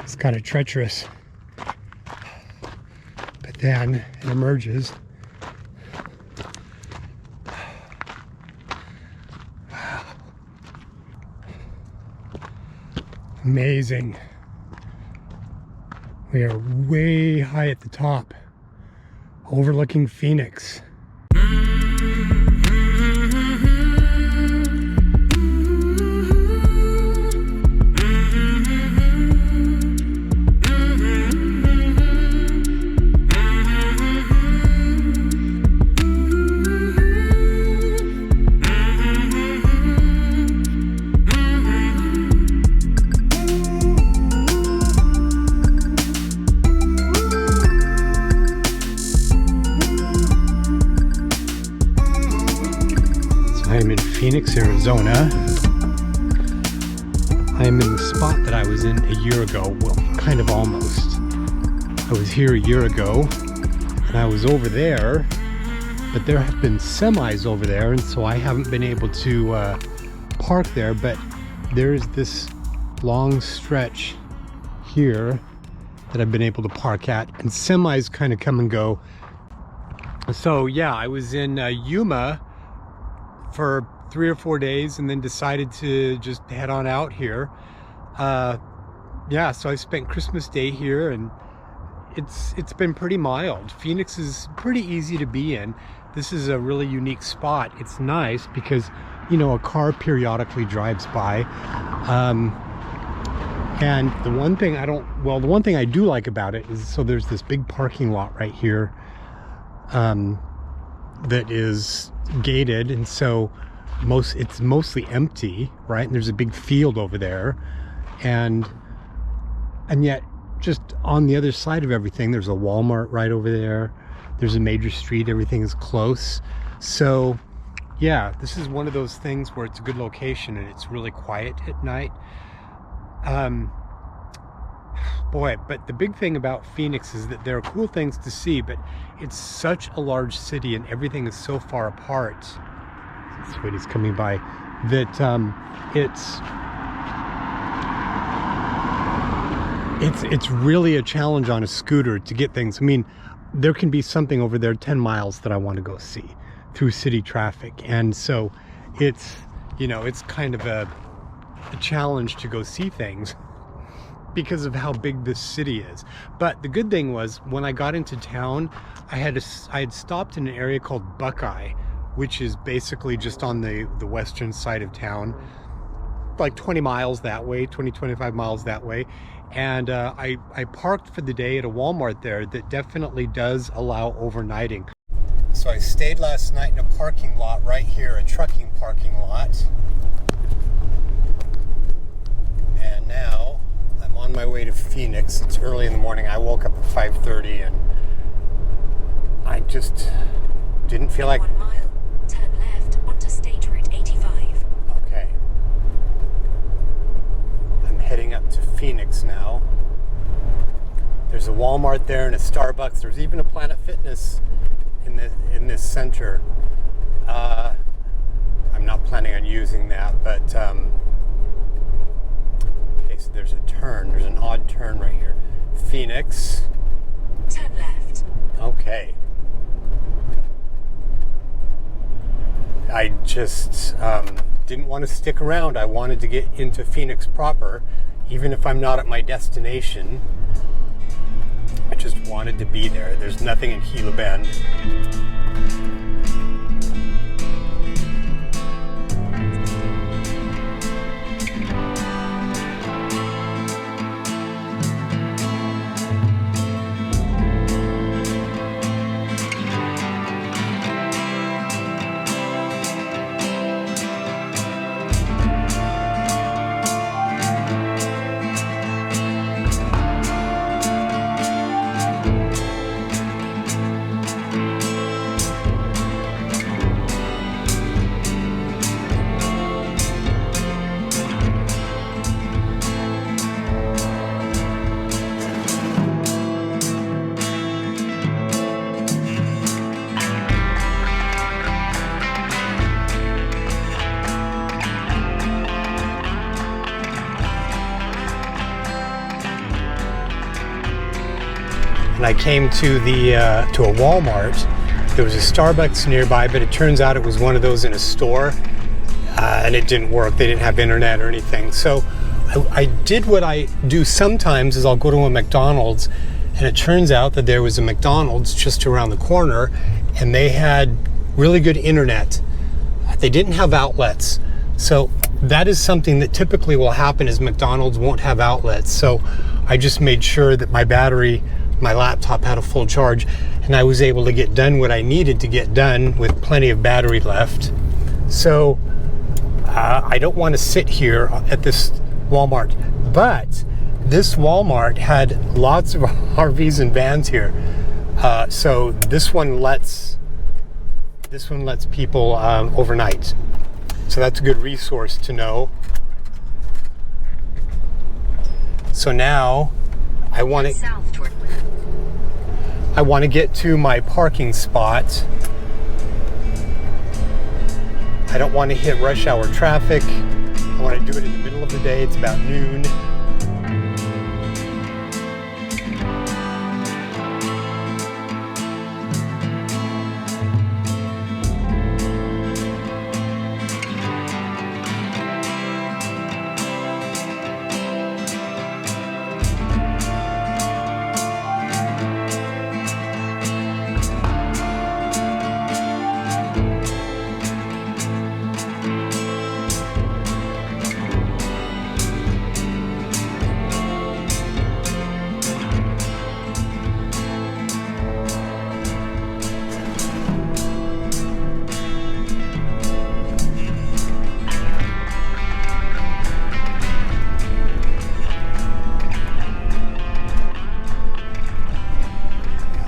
It's kind of treacherous, but then it emerges. Wow. Amazing. We are way high at the top, overlooking Phoenix. I'm in Phoenix, Arizona. I'm in the spot that I was in a year ago. Well, kind of almost. I was here a year ago, and I was over there, but there have been semis over there, and so I haven't been able to park there, but there's this long stretch here that I've been able to park at, and semis kind of come and go. So yeah, I was in Yuma for 3 or 4 days and then decided to just head on out here. Yeah, so I spent Christmas Day here, and it's been pretty mild. Phoenix is pretty easy to be in. This is a really unique spot. It's nice because, you know, a car periodically drives by. And the one thing the one thing I do like about it is, so there's this big parking lot right here that is gated, and so it's mostly empty, right? And there's a big field over there, and yet just on the other side of everything there's a Walmart right over there. There's a major street, everything is close. So yeah, this is one of those things where it's a good location and it's really quiet at night. Boy, but the big thing about Phoenix is that there are cool things to see, but it's such a large city and everything is so far apart. Sweetie's coming by. That it's really a challenge on a scooter to get things. I mean, there can be something over there 10 miles that I want to go see through city traffic, and so it's, you know, it's kind of a challenge to go see things because of how big this city is. But the good thing was, when I got into town, I had stopped in an area called Buckeye, which is basically just on the western side of town, like 20 miles that way, 25 miles that way. And I parked for the day at a Walmart there that definitely does allow overnighting. So I stayed last night in a parking lot right here, a trucking parking lot. And now I'm on my way to Phoenix. It's early in the morning. I woke up at 5:30 and I just didn't feel like... 1 mile, turn left onto State Route 85. Okay. I'm heading up to Phoenix now. There's a Walmart there and a Starbucks. There's even a Planet Fitness in this center. I'm not planning on using that, but okay, so there's a turn. There's an odd turn right here. Phoenix. Turn left. Okay. I just didn't want to stick around. I wanted to get into Phoenix proper, even if I'm not at my destination. I just wanted to be there. There's nothing in Gila Bend. and I came to the to a Walmart. There was a Starbucks nearby, but it turns out it was one of those in a store, and it didn't work. They didn't have internet or anything. So I did what I do sometimes, is I'll go to a McDonald's, and it turns out that there was a McDonald's just around the corner, and they had really good internet. They didn't have outlets. So that is something that typically will happen, is McDonald's won't have outlets. So I just made sure that my battery, my laptop had a full charge, and I was able to get done what I needed to get done with plenty of battery left. So I don't want to sit here at this Walmart, but this Walmart had lots of RVs and vans here. So this one lets people overnight. So that's a good resource to know. So now I want to get to my parking spot. I don't want to hit rush hour traffic. I want to do it in the middle of the day. It's about noon.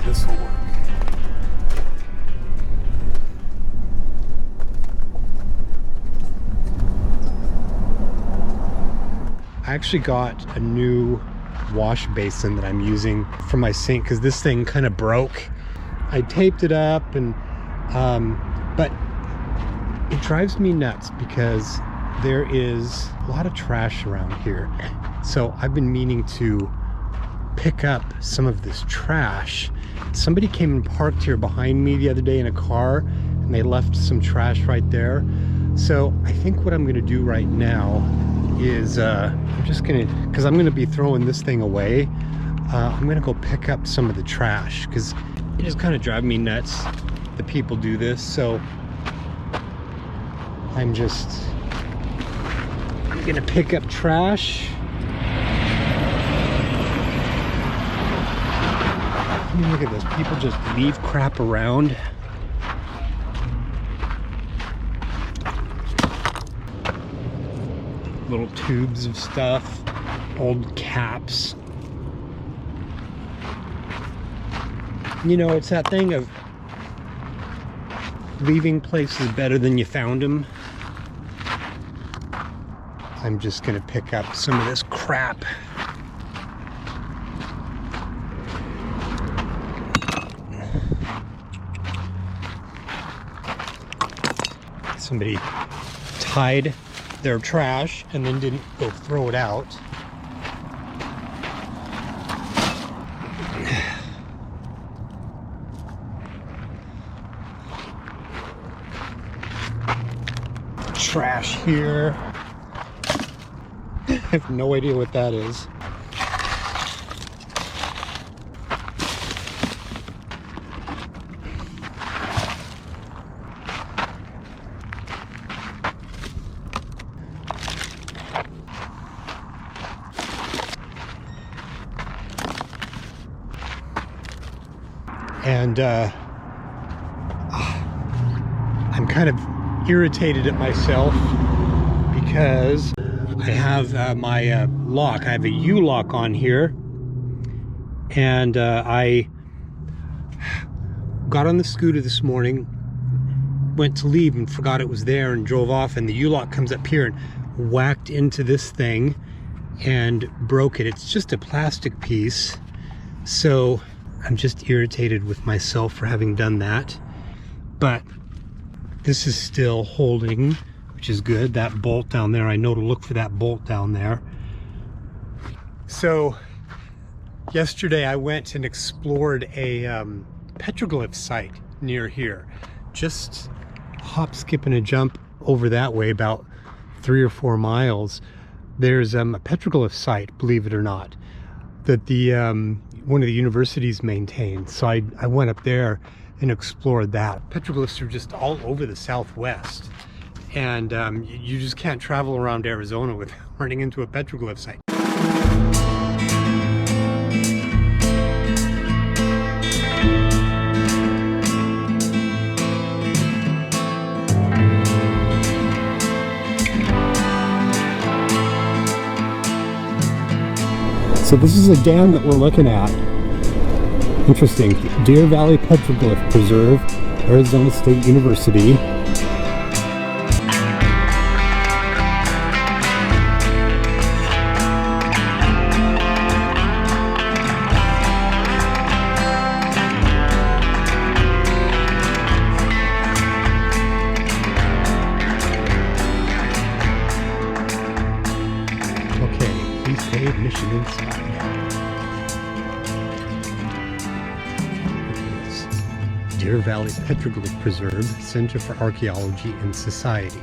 This will work. I actually got a new wash basin that I'm using for my sink because this thing kind of broke. I taped it up, and but it drives me nuts because there is a lot of trash around here. So I've been meaning to pick up some of this trash. Somebody came and parked here behind me the other day in a car, and they left some trash right there. So I think what I'm going to do right now is I'm just going to, because I'm going to be throwing this thing away, I'm going to go pick up some of the trash because it just kind of drives me nuts that people do this. So I'm going to pick up trash. I mean, look at this. People just leave crap around. Little tubes of stuff, old caps. You know, it's that thing of leaving places better than you found them. I'm just gonna pick up some of this crap. Somebody tied their trash and then didn't go throw it out. Trash here. I have no idea what that is. And I'm kind of irritated at myself because I have my lock. I have a U-lock on here, and I got on the scooter this morning, went to leave and forgot it was there and drove off, and the U-lock comes up here and whacked into this thing and broke it. It's just a plastic piece, so I'm just irritated with myself for having done that. But this is still holding, which is good. That bolt down there, I know to look for that bolt down there. So Yesterday I went and explored a petroglyph site near here. Just hop, skip, and a jump over that way about 3 or 4 miles. There's a petroglyph site, believe it or not, that the one of the universities maintains. So I went up there and explored that. Petroglyphs are just all over the Southwest, and you just can't travel around Arizona without running into a petroglyph site. So this is a dam that we're looking at. Interesting. Deer Valley Petroglyph Preserve, Arizona State University. Okay, please pay admission inside. Deer Valley Petroglyph Preserve, Center for Archaeology and Society.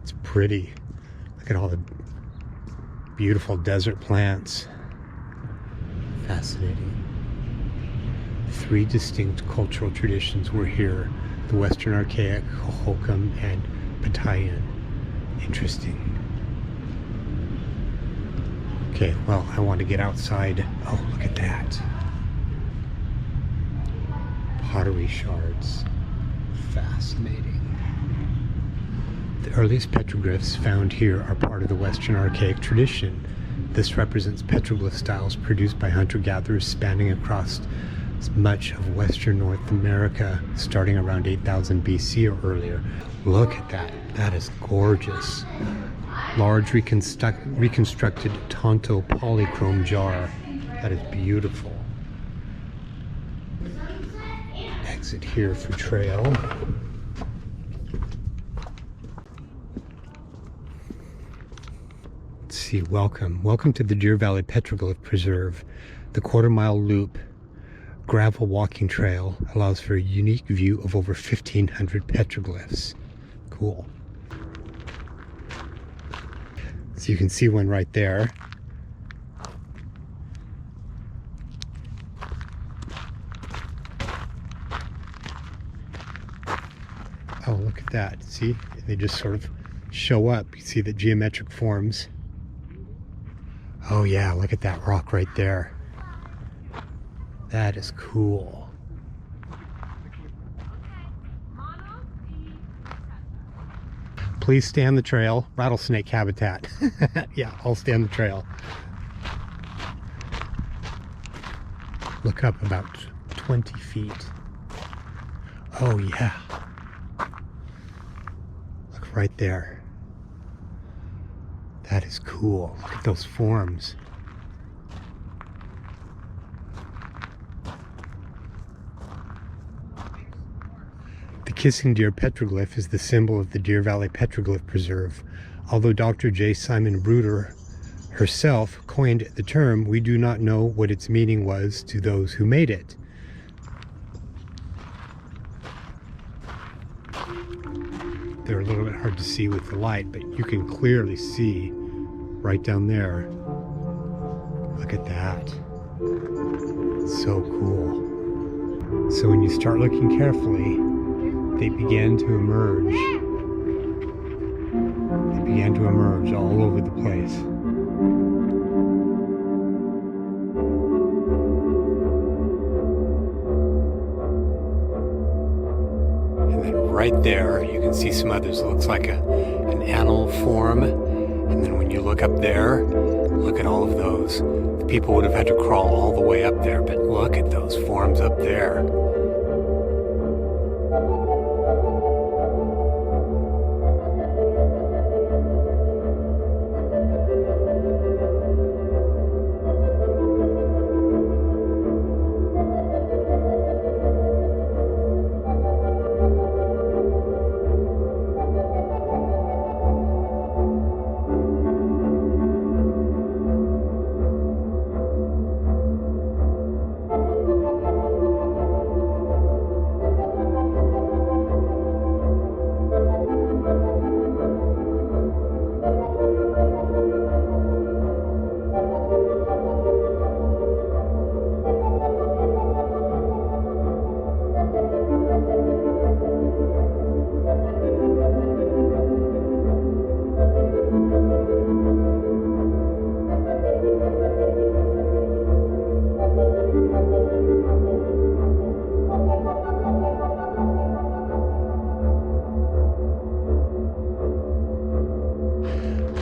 It's pretty. Look at all the beautiful desert plants. Fascinating. 3 distinct cultural traditions were here: the Western Archaic, Hohokam, and Patayan. Interesting. Okay, well, I want to get outside. Oh, look at that. Pottery shards. Fascinating. The earliest petroglyphs found here are part of the Western Archaic tradition. This represents petroglyph styles produced by hunter-gatherers spanning across much of Western North America, starting around 8000 BC or earlier. Look at that. That is gorgeous. Large reconstructed Tonto polychrome jar. That is beautiful. Exit here for trail. Let's see, welcome to the Deer Valley Petroglyph Preserve. The quarter-mile loop gravel walking trail allows for a unique view of over 1,500 petroglyphs. Cool. So you can see one right there. Oh, look at that. See? They just sort of show up. You see the geometric forms. Oh yeah, look at that rock right there. That is cool. Please stay on the trail. Rattlesnake habitat. Yeah, I'll stay on the trail. Look up about 20 feet. Oh yeah. Look right there. That is cool. Look at those forms. The kissing deer petroglyph is the symbol of the Deer Valley Petroglyph Preserve. Although Dr. J. Simon Bruder herself coined the term, we do not know what its meaning was to those who made it. They're a little bit hard to see with the light, but you can clearly see right down there. Look at that. So cool. So when you start looking carefully, they began to emerge. They began to emerge all over the place. And then right there, you can see some others. It looks like an animal form. And then when you look up there, look at all of those. The people would have had to crawl all the way up there, but look at those forms up there.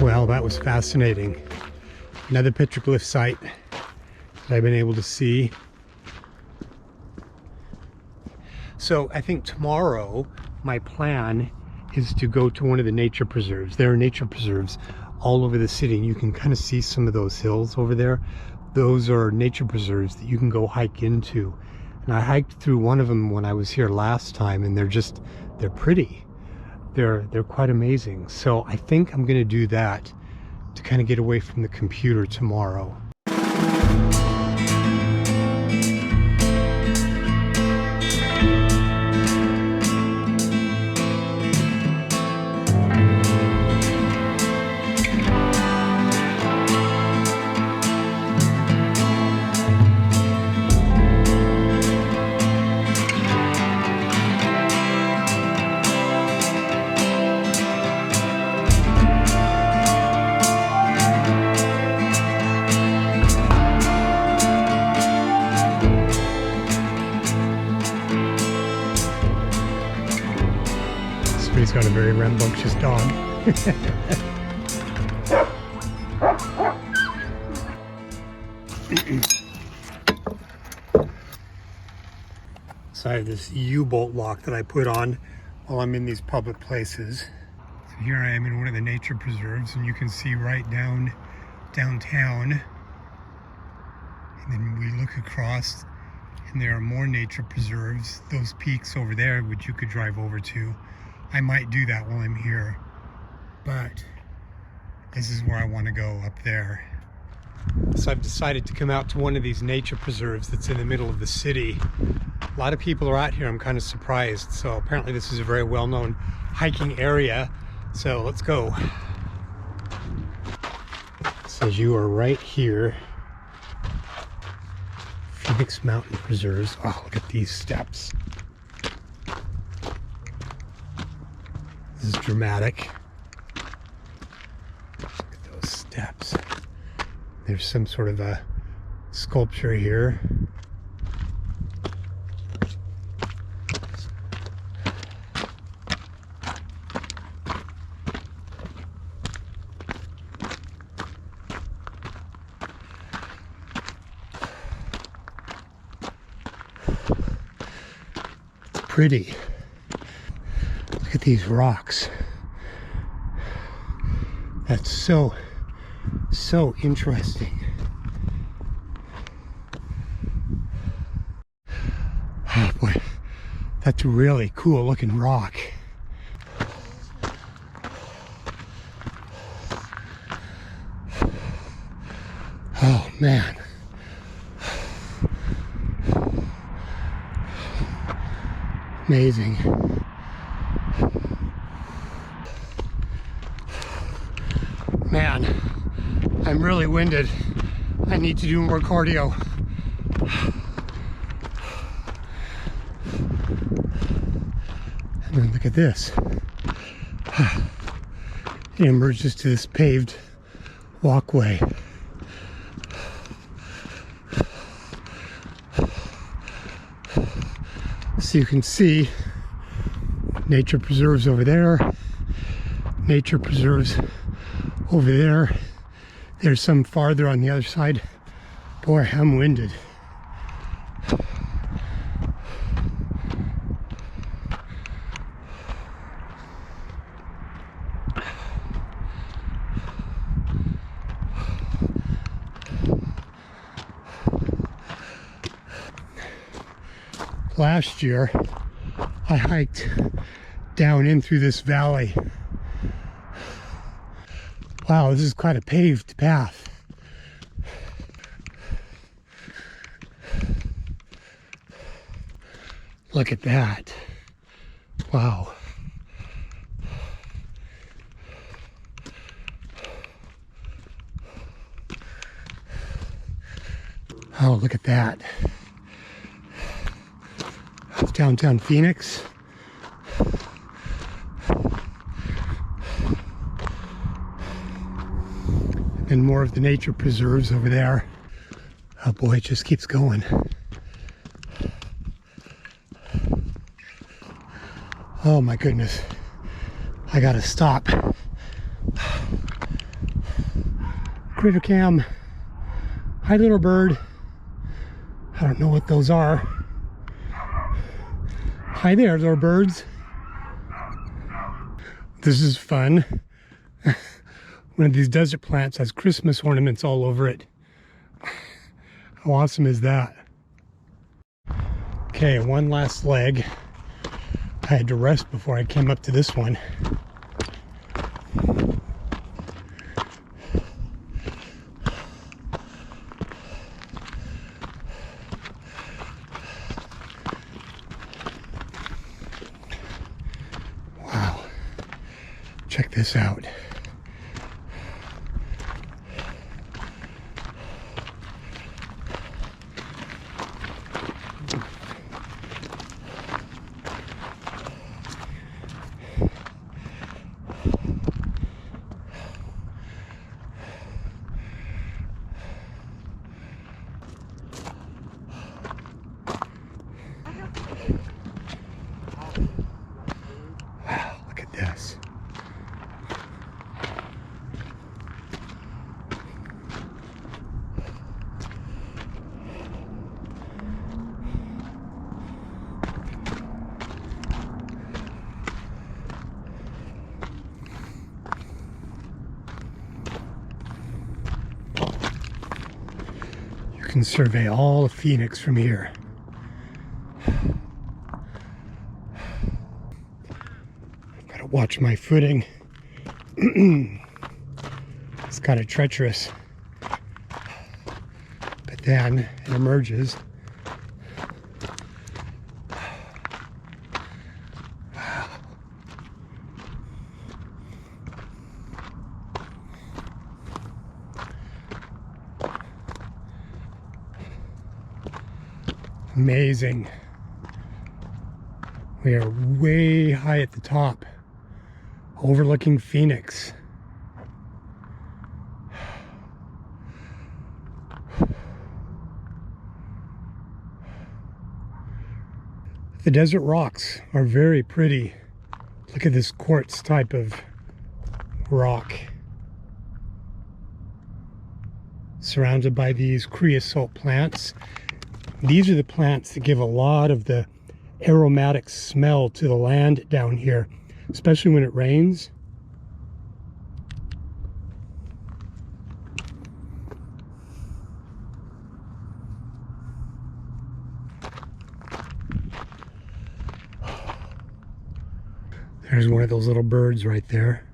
Well, that was fascinating. Another petroglyph site that I've been able to see. So I think tomorrow my plan is to go to one of the nature preserves. There are nature preserves all over the city, and you can kind of see some of those hills over there. Those are nature preserves that you can go hike into. And I hiked through one of them when I was here last time, and they're pretty. They're quite amazing. So I think I'm gonna do that to kind of get away from the computer tomorrow. He's got a very rambunctious dog. So I have this U-bolt lock that I put on while I'm in these public places. So here I am in one of the nature preserves, and you can see right downtown. And then we look across, and there are more nature preserves. Those peaks over there, which you could drive over to. I might do that while I'm here, but this is where I want to go, up there. So I've decided to come out to one of these nature preserves that's in the middle of the city. A lot of people are out here. I'm kind of surprised. So apparently this is a very well-known hiking area. So let's go. It says you are right here. Phoenix Mountain Preserves. Oh, look at these steps. This is dramatic. Look at those steps. There's some sort of a sculpture here. It's pretty. Look at these rocks. That's so interesting. Oh boy, that's a really cool looking rock. Oh man. Amazing. Man, I'm really winded. I need to do more cardio. And then look at this. It emerges to this paved walkway. So you can see nature preserves over there, nature preserves over there. There's some farther on the other side. Boy, I'm winded. Last year, I hiked down in through this valley. Wow, this is quite a paved path. Look at that. Wow. Oh, look at that. It's downtown Phoenix. And more of the nature preserves over there. Oh boy, it just keeps going. Oh my goodness. I gotta stop. critter cam. Hi, little bird. I don't know what those are. Hi there, little birds. This is fun. One of these desert plants has Christmas ornaments all over it. How awesome is that? Okay, one last leg. I had to rest before I came up to this one. Wow. Check this out. Wow, look at this. You can survey all of Phoenix from here. Gotta watch my footing. It's kind of treacherous. But then it emerges. Wow. Amazing. We are way high at the top, overlooking Phoenix. The desert rocks are very pretty. Look at this quartz type of rock, surrounded by these creosote plants. These are the plants that give a lot of the aromatic smell to the land down here, especially when it rains. There's one of those little birds right there.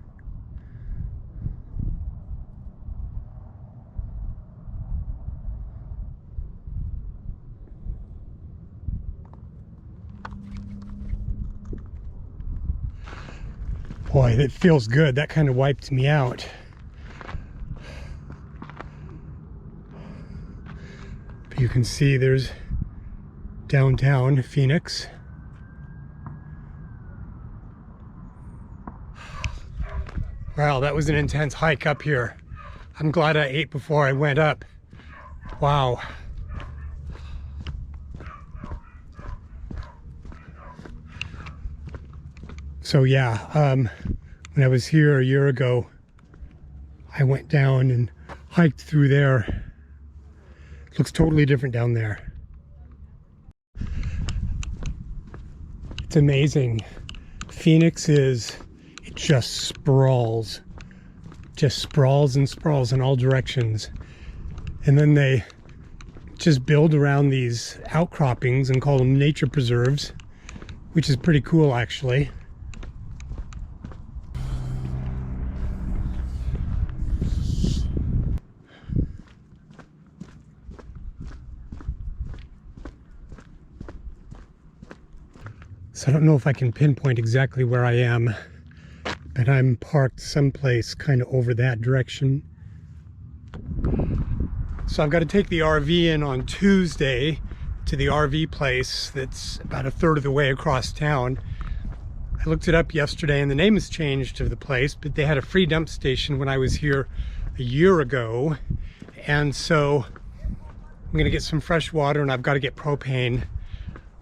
Boy, it feels good. That kind of wiped me out. But you can see there's downtown Phoenix. Wow, that was an intense hike up here. I'm glad I ate before I went up. Wow. So yeah, when I was here a year ago, I went down and hiked through there. Looks totally different down there. It's amazing. Phoenix is, it just sprawls and sprawls in all directions. And then they just build around these outcroppings and call them nature preserves, which is pretty cool actually. So I don't know if I can pinpoint exactly where I am, but I'm parked someplace kind of over that direction. So I've got to take the RV in on Tuesday to the RV place that's about a third of the way across town. I looked it up yesterday and the name has changed to the place, but they had a free dump station when I was here a year ago. And so I'm gonna get some fresh water and I've got to get propane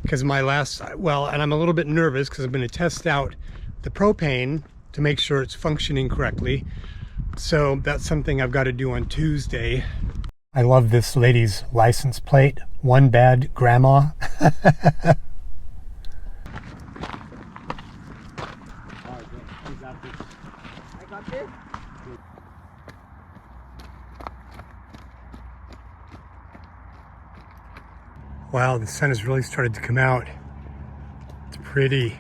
because my last, well, and I'm a little bit nervous because I'm going to test out the propane to make sure it's functioning correctly. So that's something I've got to do on Tuesday. I love this lady's license plate. One bad grandma. Wow, the sun has really started to come out. It's pretty.